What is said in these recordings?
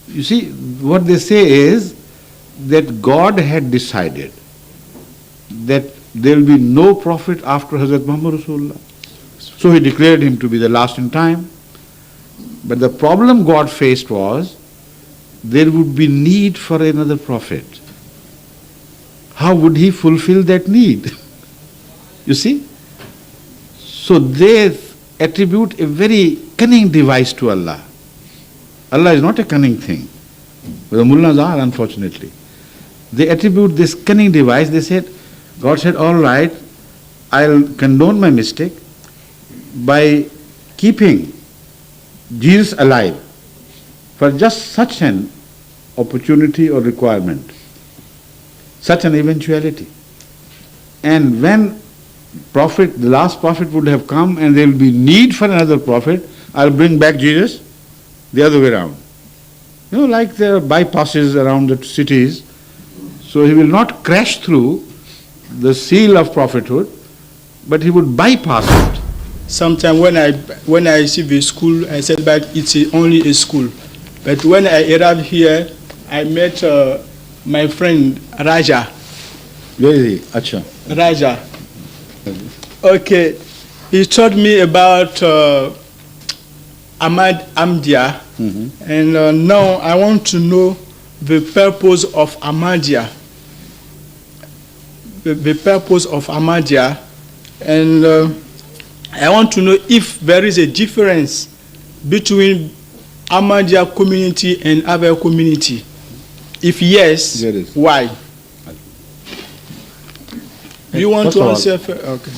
You see, what they say is that God had decided that there will be no prophet after Hazrat Muhammad Rasulullah. So he declared him to be the last in time. But the problem God faced was there would be need for another prophet. How would he fulfill that need? You see? So they attribute a very cunning device to Allah. Allah is not a cunning thing. But the mullahs are, unfortunately. They attribute this cunning device. They said, God said, all right, I'll condone my mistake by keeping Jesus alive for just such an opportunity or requirement, such an eventuality. And when the last prophet would have come and there will be need for another prophet, I'll bring back Jesus the other way around. You know, like there are bypasses around the cities, so he will not crash through the seal of prophethood, but he would bypass it. Sometimes when I receive a school, I said, but it's only a school. But when I arrived here, I met my friend Raja. Where is he? Acha. Raja. Okay. He told me about Ahmadiyya, and now I want to know the purpose of Ahmadiyya. The purpose of Ahmadiyya, and I want to know if there is a difference between Ahmadiyya community and other community. If yes, there is. Why? Do you want First to of all, answer? Okay.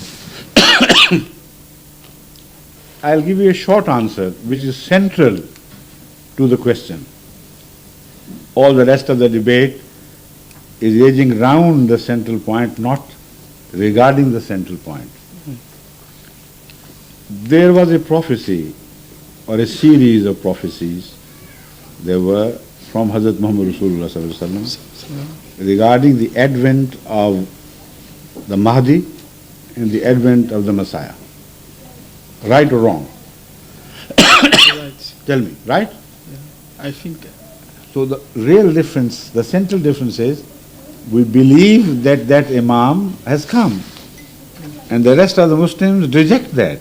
I'll give you a short answer which is central to the question. All the rest of the debate is raging round the central point, not regarding the central point. There was a prophecy or a series of prophecies, there were from Hazrat Muhammad Rasulullah sallallahu alaihi wasallam regarding the advent of the Mahdi and the advent of the Messiah. Right or wrong? Right. Tell me, right? Yeah. I think. So the real difference, the central difference is, we believe that that Imam has come, and the rest of the Muslims reject that.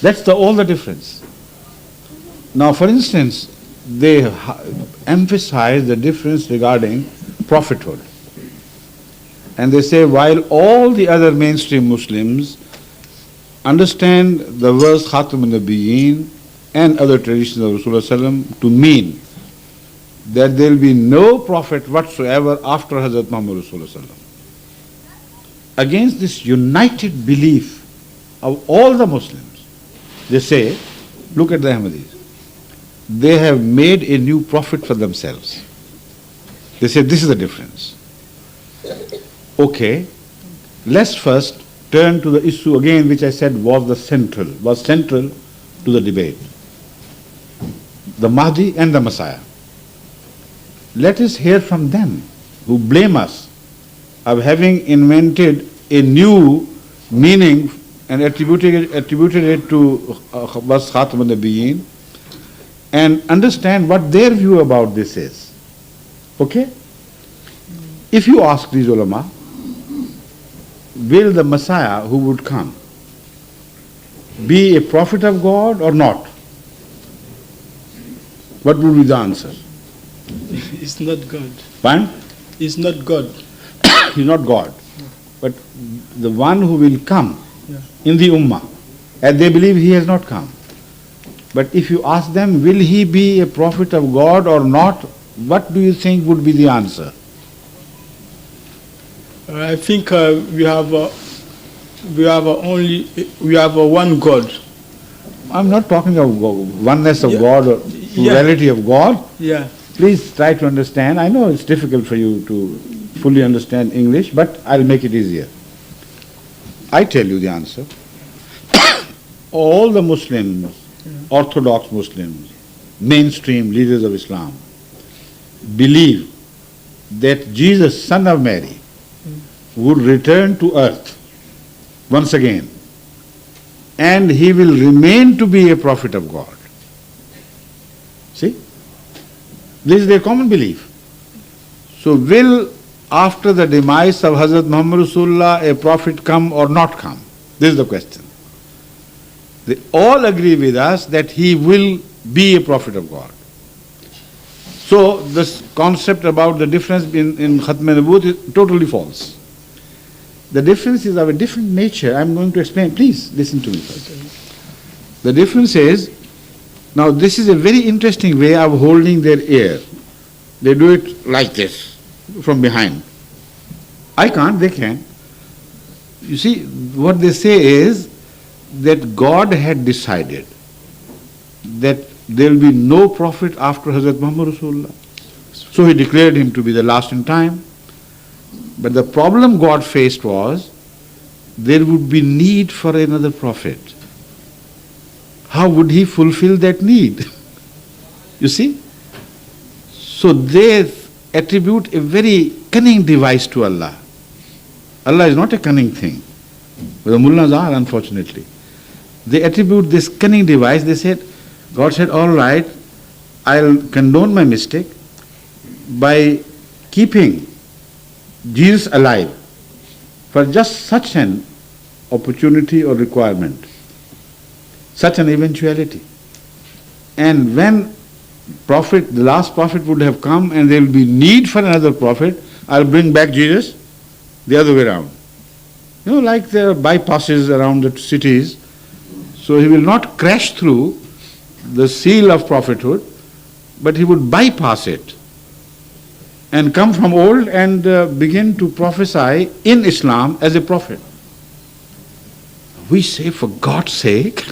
That's all the difference. Now, for instance, they emphasize the difference regarding prophethood. And they say, while all the other mainstream Muslims understand the verse Khatme and other traditions of Rasulullah to mean that there will be no prophet whatsoever after Hazrat Muhammad Rasulullah. Against this united belief of all the Muslims, they say, look at the Ahmadis. They have made a new prophet for themselves. They say this is the difference. Okay, let's first turn to the issue again, which I said was central to the debate. The Mahdi and the Messiah. Let us hear from them who blame us of having invented a new meaning and attributed it to was Khatme Nabiyyin, and understand what their view about this is. Okay? If you ask these ulama, will the Messiah who would come be a prophet of God or not? What would be the answer? It's not God. Fine? It's not God. He's not God. But the one who will come in the Ummah, and they believe he has not come. But if you ask them, will he be a prophet of God or not, what do you think would be the answer? I think we have one God. I'm not talking of oneness of God or plurality of God. Yeah. Please try to understand. I know it's difficult for you to fully understand English, but I'll make it easier. I tell you the answer. All the Muslims, Orthodox Muslims, mainstream leaders of Islam, believe that Jesus, son of Mary, would return to earth once again, and he will remain to be a prophet of God. See? This is their common belief. So will after the demise of Hazrat Muhammad Rasulullah a prophet come or not come? This is the question. They all agree with us that he will be a prophet of God. So this concept about the difference in Khatme Nabuwat is totally false. The difference is of a different nature. I'm going to explain. Please listen to me first. The difference is, now this is a very interesting way of holding their ear. They do it like this, from behind. I can't, they can. You see, what they say is that God had decided that there will be no prophet after Hazrat Muhammad Rasulullah. So he declared him to be the last in time. But the problem God faced was there would be need for another prophet. How would he fulfill that need? You see? So they attribute a very cunning device to Allah. Allah is not a cunning thing. But the mullahs are, unfortunately. They attribute this cunning device. They said, God said, all right, I'll condone my mistake by keeping Jesus alive for just such an opportunity or requirement, such an eventuality. And when prophet, the last prophet would have come and there will be need for another prophet, I'll bring back Jesus the other way around. You know, like there are bypasses around the cities, so he will not crash through the seal of prophethood, but he would bypass it and come from old and begin to prophesy in Islam as a prophet. We say, for God's sake,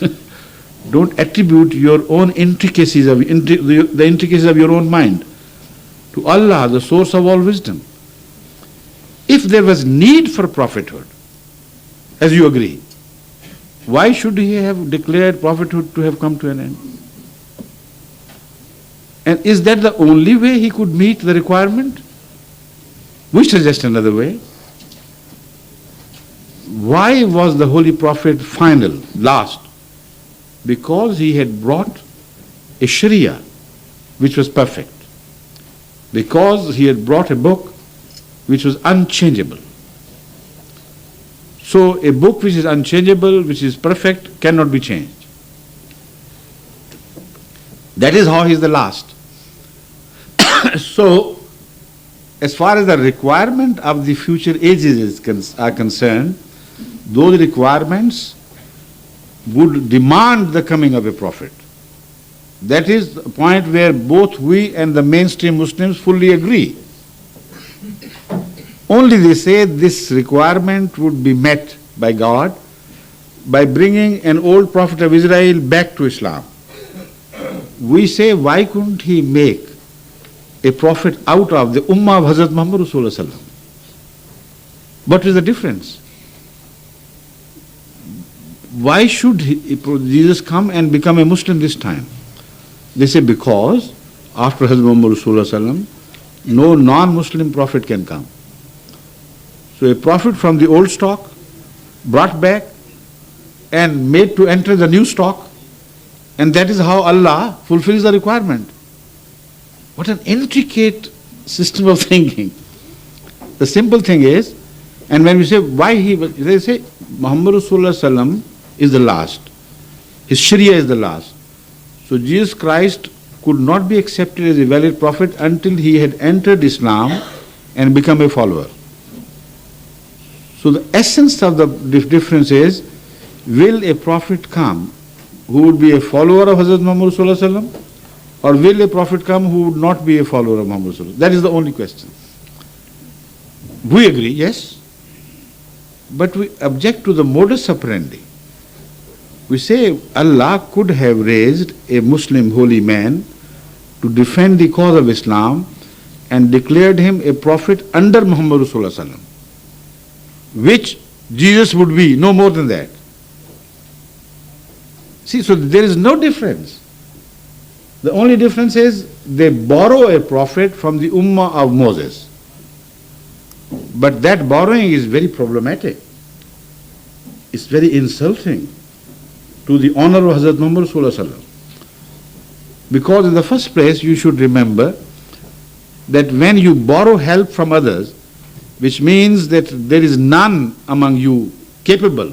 don't attribute your own intricacies of the intricacies of your own mind to Allah, the source of all wisdom. If there was need for prophethood, as you agree, why should he have declared prophethood to have come to an end? And is that the only way he could meet the requirement? We suggest another way. Why was the Holy Prophet final, last? Because he had brought a Sharia which was perfect. Because he had brought a book which was unchangeable. So a book which is unchangeable, which is perfect, cannot be changed. That is how he is the last. So, as far as the requirement of the future ages are concerned, those requirements would demand the coming of a prophet. That is the point where both we and the mainstream Muslims fully agree. Only they say this requirement would be met by God by bringing an old prophet of Israel back to Islam. We say, why couldn't he make a prophet out of the ummah of Hazrat Muhammad Rasulullah? What is the difference? Why should Jesus come and become a Muslim this time? They say, because after Hazrat Muhammad Rasulullah, no non-Muslim prophet can come. So a prophet from the old stock, brought back and made to enter the new stock, and that is how Allah fulfills the requirement. What an intricate system of thinking. The simple thing is, and when we say why they say Muhammad Rasulullah is the last. His Sharia is the last. So Jesus Christ could not be accepted as a valid prophet until he had entered Islam and become a follower. So the essence of the difference is, will a prophet come who would be a follower of Hazrat Muhammad Rasulullah, or will a prophet come who would not be a follower of Muhammad Rasulullah? That is the only question. We agree, yes, but we object to the modus operandi. We say Allah could have raised a Muslim holy man to defend the cause of Islam and declared him a prophet under Muhammad Rasulullah, which Jesus would be, no more than that. See, so there is no difference. The only difference is they borrow a prophet from the ummah of Moses. But that borrowing is very problematic. It's very insulting to the honor of Hazrat Muhammad Sallallahu Alaihi Wasallam. Because in the first place, you should remember that when you borrow help from others, which means that there is none among you capable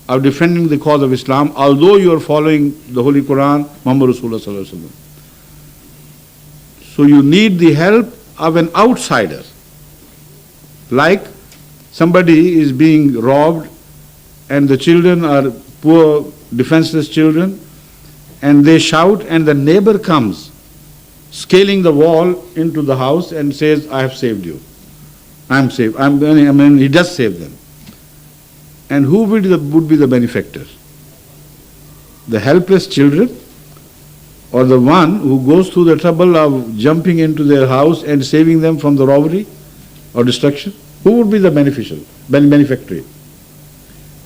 of defending the cause of Islam, although you are following the Holy Quran, Muhammad Rasulullah Sallallahu Alaihi Wasallam. So you need the help of an outsider. Like somebody is being robbed and the children are poor, defenseless children, and they shout and the neighbor comes scaling the wall into the house and says, I have saved you. I'm saved. He does save them. And who would be the benefactor? The helpless children, or the one who goes through the trouble of jumping into their house and saving them from the robbery or destruction? Who would be the benefactor?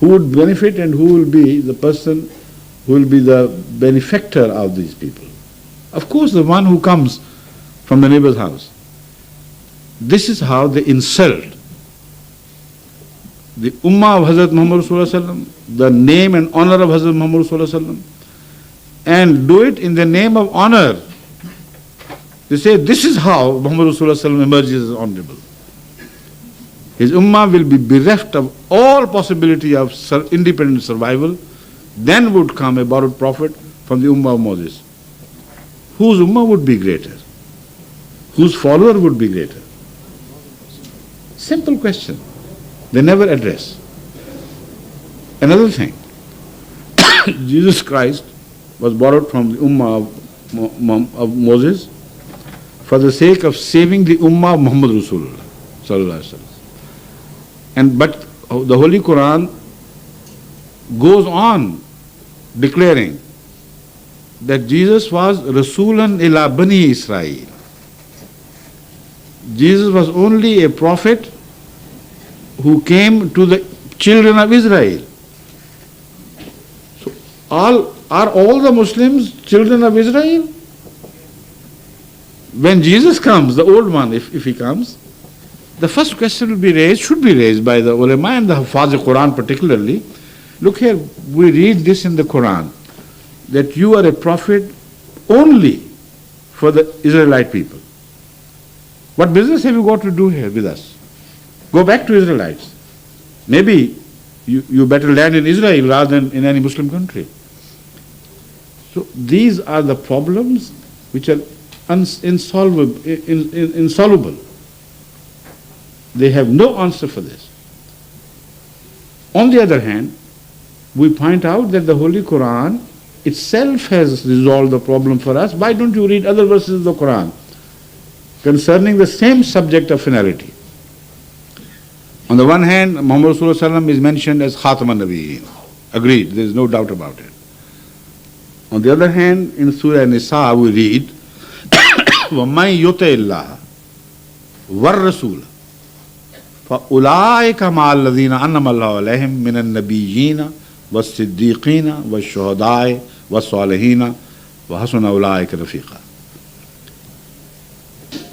Who would benefit and who will be the person who will be the benefactor of these people? Of course, the one who comes from the neighbor's house. This is how they insult the Ummah of Hazrat Muhammad Rasulullah, the name and honor of Hazrat Muhammad Rasulullah, and do it in the name of honor. They say this is how Muhammad Rasulullah emerges as honorable. His Ummah will be bereft of all possibility of independent survival. Then would come a borrowed prophet from the Ummah of Moses. Whose Ummah would be greater? Whose follower would be greater? Simple question. They never address. Another thing, Jesus Christ was borrowed from the Ummah of Moses for the sake of saving the Ummah of Muhammad Rasulullah Sallallahu Alaihi Wasallam. But the Holy Quran goes on declaring that Jesus was Rasulan ila Bani Israel. Jesus was only a prophet who came to the children of Israel. So are all the Muslims children of Israel? When Jesus comes, the old one, if he comes, the first question should be raised by the ulama and the Hafaz Quran particularly. Look here, we read this in the Quran, that you are a prophet only for the Israelite people. What business have you got to do here with us? Go back to Israelites. Maybe you better land in Israel rather than in any Muslim country. So these are the problems which are insoluble. They have no answer for this. On the other hand, we point out that the Holy Quran itself has resolved the problem for us. Why don't you read other verses of the Quran concerning the same subject of finality? On the one hand, Muhammad Rasulullah is mentioned as Khatme Nabiyyin. Agreed, there is no doubt about it. On the other hand, in Surah Nisa we read, وَمَنْ يُطِعِ اللَّهَ وَالرَّسُولَ فَأُولَٰئِكَ مَعَ الَّذِينَ أَنْعَمَ اللَّهُ عَلَيْهِمْ مِنَ النَّبِيِّينَ وَالصِّدِّيقِينَ وَالشُّهَدَاءِ وَالصَّالِحِينَ وَحَسُنَ أُولَٰئِكَ رَفِيقًا.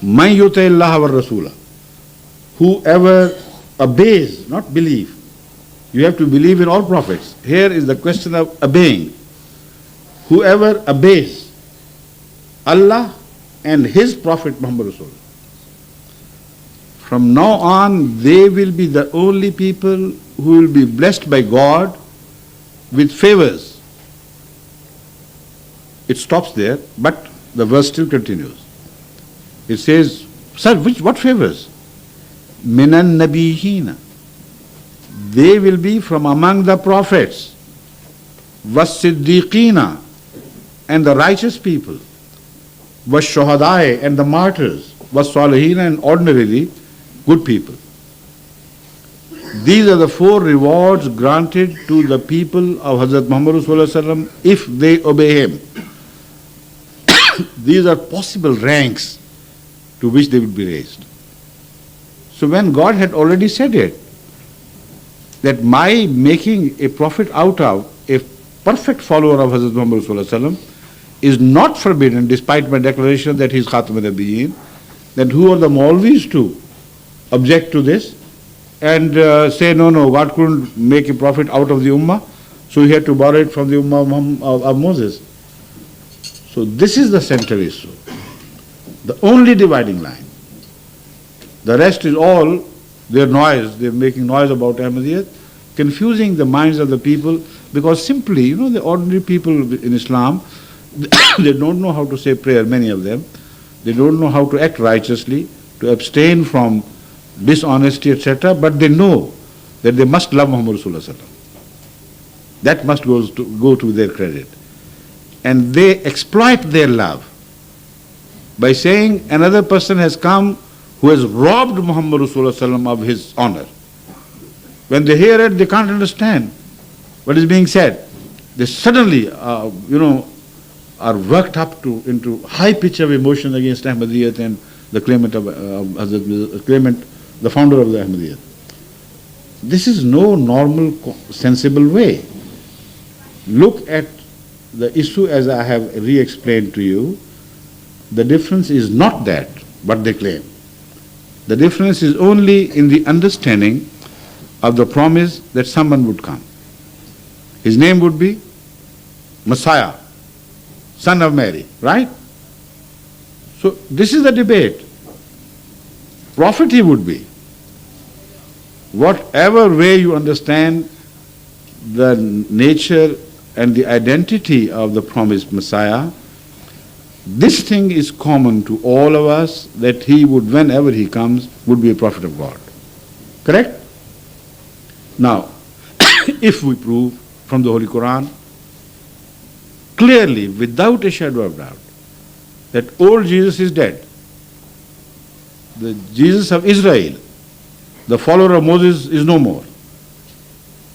مَنْ يُطِعِ اللَّهَ وَالرَّسُولَ. Whoever obeys, not believe. You have to believe in all prophets. Here is the question of obeying. Whoever obeys Allah and His Prophet Muhammad Rasulullah, from now on they will be the only people who will be blessed by God with favors. It stops there, but the verse still continues. It says, sir, what favors? Minan Nabiyina. They will be from among the prophets. Was-Siddiqina, and the righteous people. Was-Shuhadai, and the martyrs. Was-Salihina, and ordinarily good people. These are the four rewards granted to the people of Hazrat Muhammad Rasulullah if they obey him. These are possible ranks to which they will be raised. So when God had already said it, that my making a prophet out of a perfect follower of Hazrat Muhammad Rasulullah is not forbidden, despite my declaration that he is Khatme Nabiyyin, then who are the Maulvis to object to this and say, no, God couldn't make a prophet out of the Ummah, so he had to borrow it from the Ummah of Moses. So this is the central issue, the only dividing line. The rest is all their noise. They're making noise about Ahmadiyyat, confusing the minds of the people, because simply, the ordinary people in Islam, they don't know how to say prayer, many of them. They don't know how to act righteously, to abstain from dishonesty, etc., but they know that they must love Muhammad Rasulullah. That must go to their credit. And they exploit their love by saying another person has come who has robbed Muhammad Rasulullah of his honor. When they hear it, they can't understand what is being said. They suddenly, are worked up into high pitch of emotion against Ahmadiyyat and the claimant the founder of the Ahmadiyyat. This is no normal, sensible way. Look at the issue as I have re-explained to you. The difference is not that, what they claim. The difference is only in the understanding of the promise that someone would come. His name would be Messiah, son of Mary, right? So this is the debate. Prophet he would be. Whatever way you understand the nature and the identity of the promised Messiah, this thing is common to all of us, that he would, whenever he comes, would be a prophet of God. Correct? Now, if we prove from the Holy Quran, clearly, without a shadow of doubt, that old Jesus is dead, the Jesus of Israel, the follower of Moses, is no more,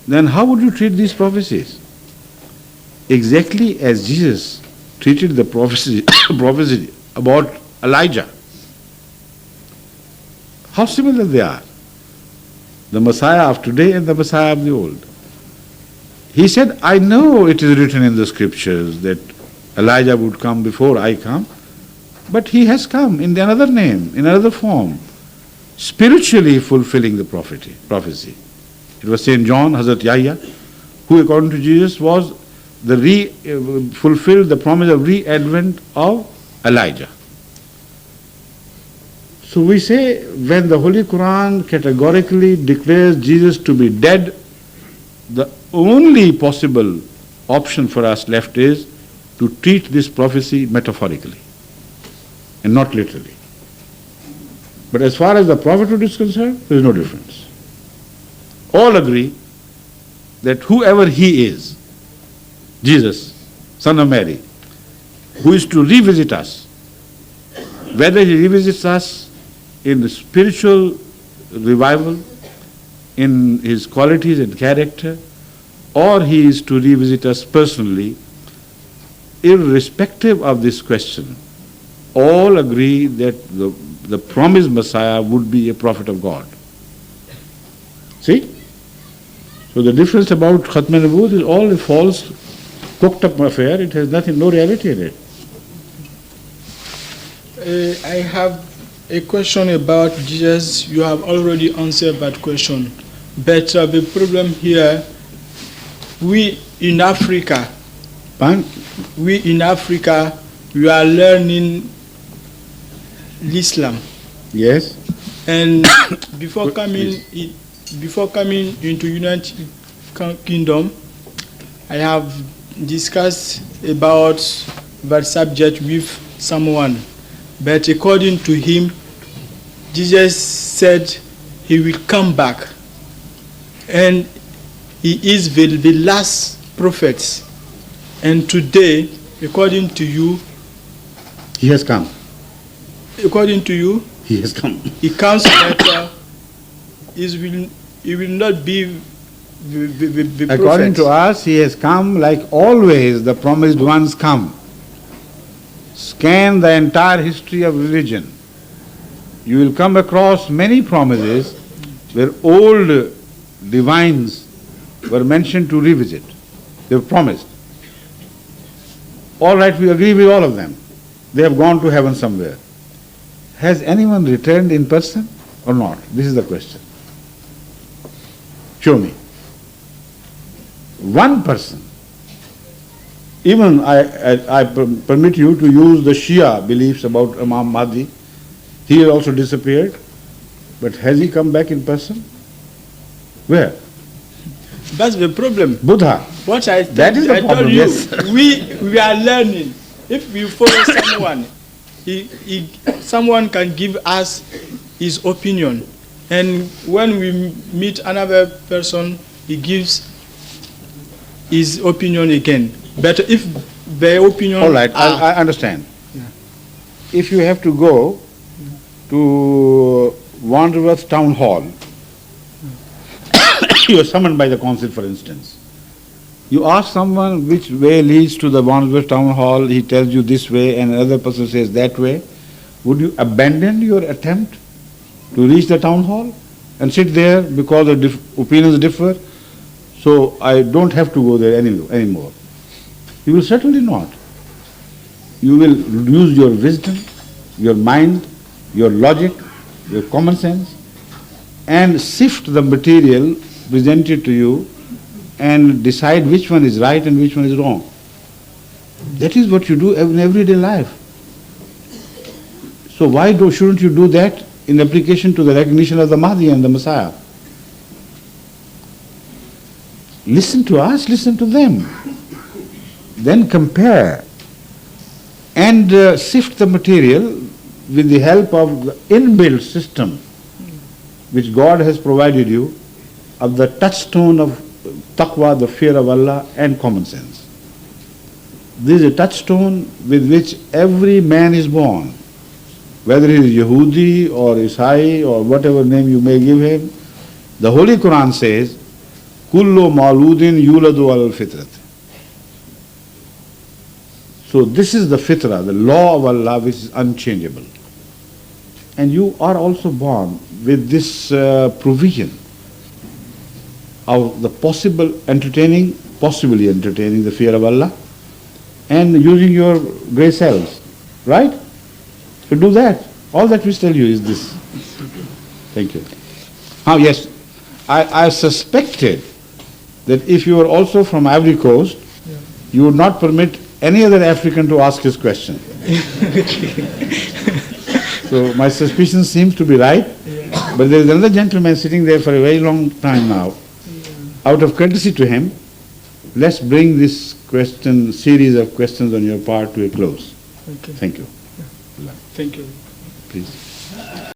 then how would you treat these prophecies? Exactly as Jesus treated the prophecy about Elijah. How similar they are. The Messiah of today and the Messiah of the old. He said, I know it is written in the scriptures that Elijah would come before I come, but he has come in another name, in another form, spiritually fulfilling the prophecy. It was St. John, Hazrat Yahya, who according to Jesus was fulfilled the promise of re-advent of Elijah. So we say, when the Holy Quran categorically declares Jesus to be dead, the only possible option for us left is to treat this prophecy metaphorically and not literally. But as far as the prophethood is concerned, there is no difference. All agree that whoever he is, Jesus, son of Mary, who is to revisit us, whether he revisits us in the spiritual revival, in his qualities and character, or he is to revisit us personally, irrespective of this question, all agree that the promised Messiah would be a prophet of God. See? So the difference about Khatme Nabuwat is all a false, cooked up affair. It has nothing, no reality in it. I have a question about Jesus. You have already answered that question. But the problem here, we in Africa, we are learning Islam. Yes. And before coming into United Kingdom, I have discussed about that subject with someone. But according to him, Jesus said he will come back. And he is the last prophet. And today, according to you, he has come. According to you, he has come. He comes back. He will not be the According prophet. to us, he has come like always the promised ones come. Scan the entire history of religion. You will come across many promises where old divines were mentioned to revisit. They were promised. All right, we agree with all of them. They have gone to heaven somewhere. Has anyone returned in person or not? This is the question. Show me. One person Even I permit you to use the Shia beliefs about Imam Mahdi. He has also disappeared. But has he come back in person? Where? That's the problem. Buddha. What I That is the I problem, told you, yes. we are learning. If we follow someone, someone can give us his opinion, and when we meet another person, he gives his opinion again. But if the opinion, All right, I understand. Yeah. If you have to go to Wandsworth Town Hall, you are summoned by the council, for instance. You ask someone which way leads to the Wandsworth Town Hall, he tells you this way, and another person says that way. Would you abandon your attempt to reach the town hall and sit there because the opinions differ? So I don't have to go there anymore. You will certainly not. You will use your wisdom, your mind, your logic, your common sense, and sift the material presented to you and decide which one is right and which one is wrong. That is what you do in everyday life. So why shouldn't you do that in application to the recognition of the Mahdi and the Messiah? Listen to us, listen to them. Then compare and sift the material with the help of the inbuilt system which God has provided you of the touchstone of taqwa, the fear of Allah, and common sense. This is a touchstone with which every man is born, whether he is Yehudi or Isai or whatever name you may give him. The Holy Quran says, Kullu ma'ludin yuladu al-fitrat. So this is the fitrah, the law of Allah, which is unchangeable. And you are also born with this provision of the possibly entertaining the fear of Allah and using your grey cells. Right? So do that. All that we tell you is this. Thank you. Yes, I suspected that if you were also from Ivory Coast, you would not permit any other African to ask his question. So my suspicion seems to be right, but there is another gentleman sitting there for a very long time now. Out of courtesy to him, let's bring this series of questions on your part to a close. Okay. Thank you. Thank you. Please.